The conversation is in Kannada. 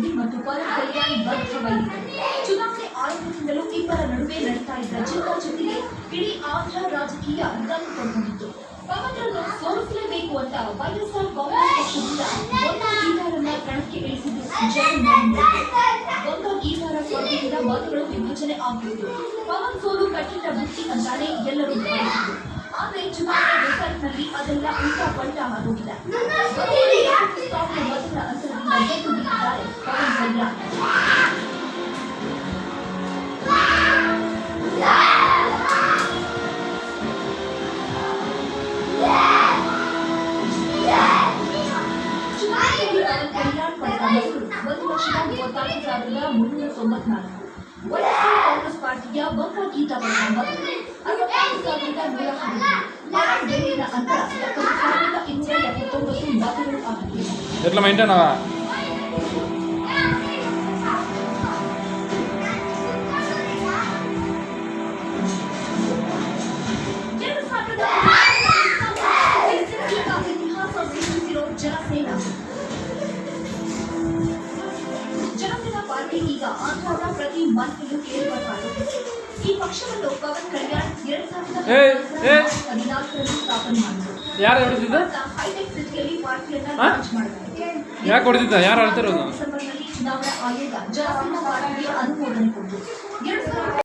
ರೆಡ್ಡಿ ಮತ್ತು ಪವನ್ ಕಲ್ಯಾಣ್ ಬದ್ಧವಾಗಿದೆ. ಚುನಾವಣೆ ಆರಂಭದಿಂದಲೂ ಇಬ್ಬರ ನಡುವೆ ನಡೀತಾ ಇದ್ದ ಜಿದ್ದಾಜಿದ್ದಿಗೆ ಇಡೀ ಆಂಧ್ರ ರಾಜಕೀಯ ರಂಗು ಪಡ್ಕೊಂಡಿತ್ತು. ಪವನ್ರನ್ನು ಸೋಲಿಸಲೇಬೇಕು ಅಂತ ವೈಎಸ್ಆರ್ ಕಾಂಗ್ರೆಸ್ ಪಕ್ಷದಿಂದ ಗೊಂದಾ ಗೀತಾರನ್ನ ಕಣಕ್ಕೆ ಇಳಿಸಿದ್ದು ಗೊಂದಾ ಗೀತಾರ ಕೊರತೆಯಿಂದ ಮತಗಳು ವಿಭಜನೆ ಆಗುವುದು. ಪವನ್ ಸೋಲು ಕಟ್ಟಿಟ್ಟ ಬುತ್ತಿ ಅಂತಾನೆ ಎಲ್ಲರೂ ಭಾವಿಸಿದ್ರು. ಆದರೆ ಚುನಾವಣೆ ರಿಸಲ್ಟ್ನಲ್ಲಿ ಅದೆಲ್ಲ ಉಲ್ಟಾ ಪಲ್ಟಾ ಆಗೋಗಿಲ್ಲ. ಮತಗಳ ಅಂತರದಿಂದ ಗೆದ್ದು ನಿಂತಿದ್ದಾರೆ ಪವನ್ ಕಲ್ಯಾಣ್. ಚುನಾವಣೆಯಲ್ಲಿ ಪವನ್ ಕಲ್ಯಾಣ್ ಪಡೆದ ಮತಗಳು 1,34,394. ವೈಎಸ್ಆರ್ ಕಾಂಗ್ರೆಸ್ ಪಾರ್ಟಿಯ ಗೊಂದಾ ಗೀತಾ ಪಡೆದ ಮತಗಳು 61,110. ಪವನ್ ಗೆಲುವಿನ ಅಂತರ 70,279 ಮತಗಳು ಆಗಿದೆ. ఎట్లా మెయింటైన్ అవా ಜನಸೇನಾ ಪಾರ್ಟಿ ಈಗ ಆಂಧ್ರದ ಪ್ರತಿ ಮನೆಯಲ್ಲೂ ಕೇಳುವ ಈ ಪಕ್ಷವನ್ನು ಪವನ್ ಕಲ್ಯಾಣ್ 2014ರಲ್ಲಿ ಸ್ಥಾಪನೆ ಮಾಡಿದರು. ಹೈಟೆಕ್ ಸಿಟಿಯಲ್ಲಿ ಪಾರ್ಟಿಯನ್ನ ಲಾಂಚ್ ಮಾಡಿದ್ದಾರೆ. ಯಾಕೆ ಹೊಡೆದಿದ್ದ ಯಾರು ಹೇಳ್ತಿರೋದು? ಡಿಸೆಂಬರ್ನಲ್ಲಿ ಚುನಾವಣಾ ಆಯೋಗ ಜನಸೇನಾ ಪಾರ್ಟಿಗೆ ಅನುಮೋದನೆ ಕೊಟ್ಟಿತು.